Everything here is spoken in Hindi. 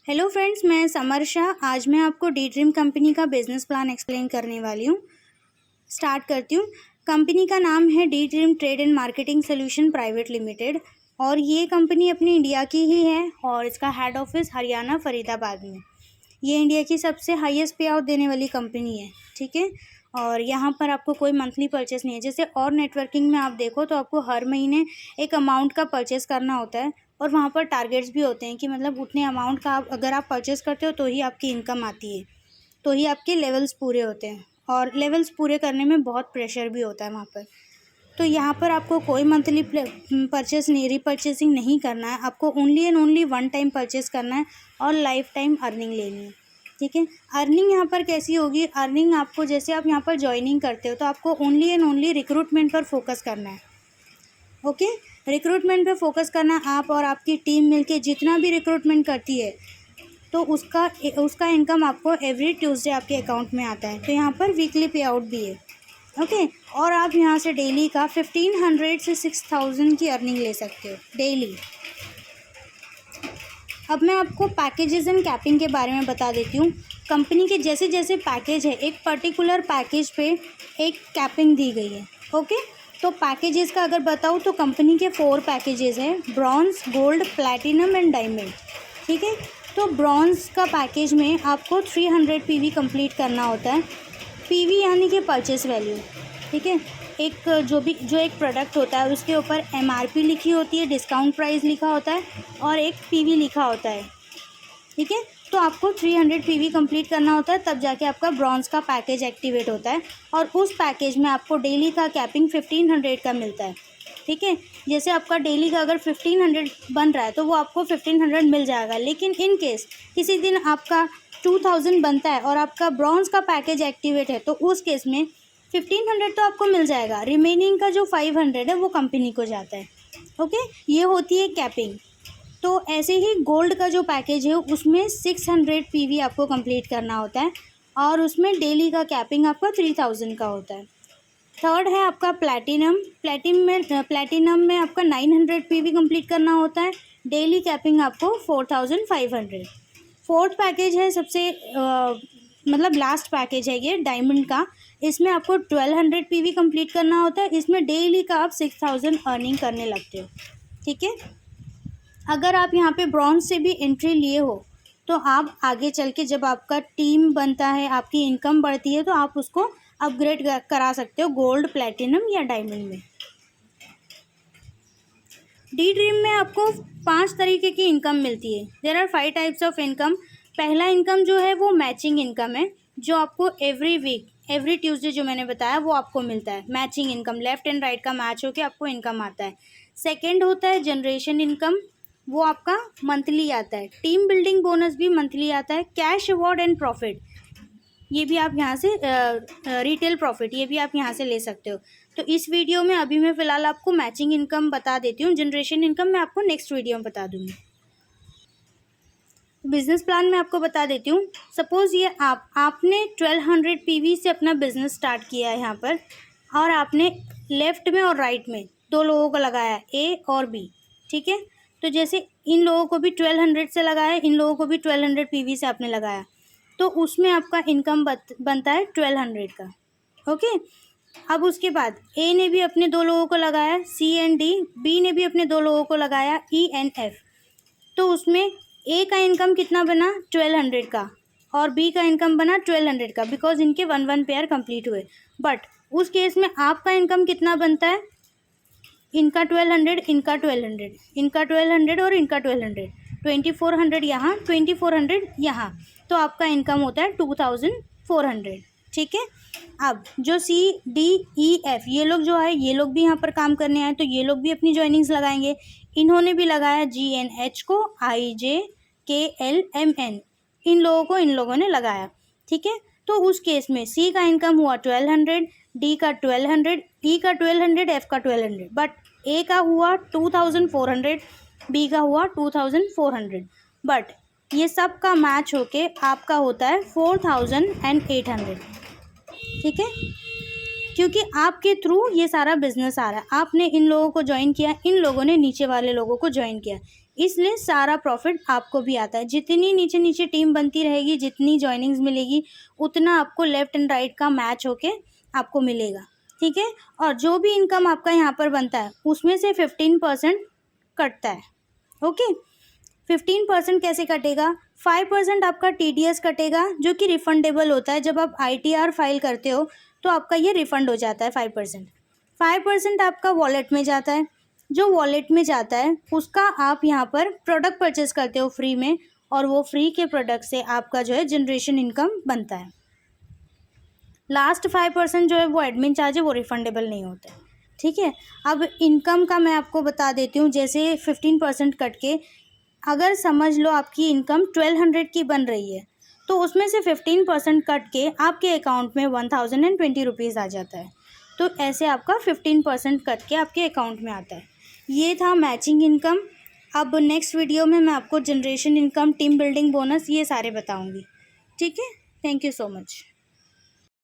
हेलो फ्रेंड्स, मैं समर शाह। आज मैं आपको डी ड्रीम कंपनी का बिजनेस प्लान एक्सप्लेन करने वाली हूँ। स्टार्ट करती हूँ। कंपनी का नाम है D dream trade and marketing solution private limited और ये कंपनी अपनी इंडिया की ही है और इसका हेड ऑफिस हरियाणा फरीदाबाद में। ये इंडिया की सबसे हाईएस्ट पे आउट देने वाली कंपनी है, ठीक है। और यहाँ पर आपको कोई मंथली परचेस नहीं है। जैसे और नेटवर्किंग में आप देखो तो आपको हर महीने एक अमाउंट का परचेस करना होता है और वहाँ पर टारगेट्स भी होते हैं कि मतलब उतने अमाउंट का आप अगर आप परचेस करते हो तो ही आपकी इनकम आती है, तो ही आपके लेवल्स पूरे होते हैं। और लेवल्स पूरे करने में बहुत प्रेशर भी होता है वहाँ पर। तो यहाँ पर आपको कोई मंथली परचेस नहीं, रीपरचेसिंग नहीं करना है। आपको only and only one time purchase करना है और लाइफ टाइम अर्निंग लेनी है, ठीक है। अर्निंग यहाँ पर कैसी होगी? अर्निंग आपको, जैसे आप यहाँ पर ज्वाइनिंग करते हो तो आपको ओनली एंड ओनली रिक्रूटमेंट पर फोकस करना है, ओके। रिक्रूटमेंट पे फोकस करना। आप और आपकी टीम मिलके जितना भी रिक्रूटमेंट करती है तो उसका इनकम आपको एवरी ट्यूसडे आपके अकाउंट में आता है। तो यहाँ पर वीकली पे आउट भी है, ओके। और आप यहाँ से डेली का 1500 से 6000 की अर्निंग ले सकते हो डेली। अब मैं आपको पैकेजेस एंड कैपिंग के बारे में बता देती हूँ। कंपनी के जैसे जैसे पैकेज है, एक पर्टिकुलर पैकेज पे एक कैपिंग दी गई है, ओके। तो पैकेजेस का अगर बताऊँ तो कंपनी के 4 पैकेजेस हैं: bronze, gold, platinum and diamond, ठीक है। तो ब्रॉन्ज का पैकेज में आपको 300 पीवी कंप्लीट करना होता है। पीवी यानी कि परचेस वैल्यू, ठीक है। एक जो एक प्रोडक्ट होता है उसके ऊपर एमआरपी लिखी होती है, डिस्काउंट प्राइस लिखा होता है और एक पीवी लिखा होता है, ठीक है। तो आपको 300 पीवी कंप्लीट करना होता है, तब जाके आपका ब्रॉन्ज का पैकेज एक्टिवेट होता है। और उस पैकेज में आपको डेली का कैपिंग 1500 का मिलता है, ठीक है। जैसे आपका डेली का अगर 1500 बन रहा है तो वो आपको 1500 मिल जाएगा। लेकिन इन केस किसी दिन आपका 2000 बनता है और आपका ब्रॉन्ज का पैकेज एक्टिवेट है तो उस केस में 1500 तो आपको मिल जाएगा, रिमेनिंग का जो 500 है वो कंपनी को जाता है, ओके। ये होती है कैपिंग। तो ऐसे ही गोल्ड का जो पैकेज है उसमें 600 पीवी आपको कंप्लीट करना होता है और उसमें डेली का कैपिंग आपका 3000 का होता है। थर्ड है आपका प्लैटिनम। प्लैटिनम में आपका 900 पीवी कंप्लीट करना होता है, डेली कैपिंग आपको 4500। फोर्थ पैकेज है सबसे मतलब लास्ट पैकेज है ये डायमंड का। इसमें आपको 1200 पीवी कंप्लीट करना होता है। इसमें डेली का आप 6000 अर्निंग करने लगते हो, ठीक है। अगर आप यहाँ पे ब्रॉन्ज से भी एंट्री लिए हो तो आप आगे चल के जब आपका टीम बनता है, आपकी इनकम बढ़ती है तो आप उसको अपग्रेड करा सकते हो गोल्ड, प्लैटिनम या डायमंड में। डी ड्रीम में आपको 5 तरीके की इनकम मिलती है। There are 5 types of income. पहला इनकम जो है वो मैचिंग इनकम है, जो आपको एवरी वीक, एवरी ट्यूसडे जो मैंने बताया वो आपको मिलता है। Matching income, left and right का मैच होकर आपको इनकम आता है। सेकेंड होता है जनरेशन इनकम, वो आपका मंथली आता है। टीम बिल्डिंग बोनस भी मंथली आता है। कैश अवार्ड एंड प्रॉफिट, ये भी आप यहाँ से रिटेल प्रॉफिट, ये भी आप यहाँ से ले सकते हो। तो इस वीडियो में अभी मैं फ़िलहाल आपको मैचिंग इनकम बता देती हूँ। जनरेशन इनकम मैं आपको नेक्स्ट वीडियो में बता दूँगी। बिजनेस प्लान में आपको बता देती हूँ। सपोज़ ये आपने 1200 पीवी से अपना बिजनेस स्टार्ट किया है यहाँ पर, और आपने लेफ्ट में और राइट में 2 लोगों को लगाया, ए और बी, ठीक है। तो जैसे इन लोगों को भी 1200 से लगाया, इन लोगों को भी 1200 पीवी से आपने लगाया, तो उसमें आपका इनकम बनता है 1200 का, ओके। अब उसके बाद ए ने भी अपने 2 लोगों को लगाया, सी एंड डी, बी ने भी अपने 2 लोगों को लगाया, ई एंड एफ। तो उसमें ए का इनकम कितना बना? 1200 का, और बी का इनकम बना 1200 का, बिकॉज इनके 1 पेयर कंप्लीट हुए। बट उस केस में आपका इनकम कितना बनता है? इनका 1200, इनका 1200, इनका 1200 और इनका 1200, 2400 यहाँ, 2400 यहाँ। तो आपका इनकम होता है 2400, ठीक है। अब जो सी डी ई एफ, ये लोग जो है, ये लोग भी यहाँ पर काम करने आए, तो ये लोग भी अपनी ज्वाइनिंग्स लगाएंगे। इन्होंने भी लगाया जी एन एच को, आई जे के एल एम एन, इन लोगों ने लगाया, ठीक है। तो उस केस में सी का इनकम हुआ 1200, डी का 1200, ई का 1200, एफ का 1200, बट ए का हुआ 2400, बी का हुआ 2400। बट ये सब का मैच होके आपका होता है 4800, ठीक है। क्योंकि आपके थ्रू ये सारा बिजनेस आ रहा है, आपने इन लोगों को ज्वाइन किया, इन लोगों ने नीचे वाले लोगों को ज्वाइन किया, इसलिए सारा प्रॉफिट आपको भी आता है। जितनी नीचे नीचे टीम बनती रहेगी, जितनी जॉइनिंग्स मिलेगी, उतना आपको लेफ़्ट एंड राइट का मैच होके आपको मिलेगा, ठीक है। और जो भी इनकम आपका यहाँ पर बनता है उसमें से 15% कटता है, ओके। 15% कैसे कटेगा? 5% आपका TDS कटेगा, जो कि रिफंडेबल होता है। जब आप ITR फाइल करते हो तो आपका ये रिफंड हो जाता है 5%। 5% आपका वॉलेट में जाता है। जो वॉलेट में जाता है उसका आप यहाँ पर प्रोडक्ट परचेस करते हो फ्री में, और वो फ्री के प्रोडक्ट से आपका जो है जनरेशन इनकम बनता है। लास्ट 5% जो है वो एडमिन चार्ज है, वो रिफंडेबल नहीं होता है, ठीक है। अब इनकम का मैं आपको बता देती हूँ। जैसे 15% कट के, अगर समझ लो आपकी इनकम 1200 की बन रही है, तो उसमें से 15% कट के आपके अकाउंट में 1020 रुपीज़ आ जाता है। तो ऐसे आपका 15% कट के आपके अकाउंट में आता है। ये था मैचिंग इनकम। अब नेक्स्ट वीडियो में मैं आपको generation income, team building bonus, ये सारे बताऊंगी, ठीक है। Thank you so much.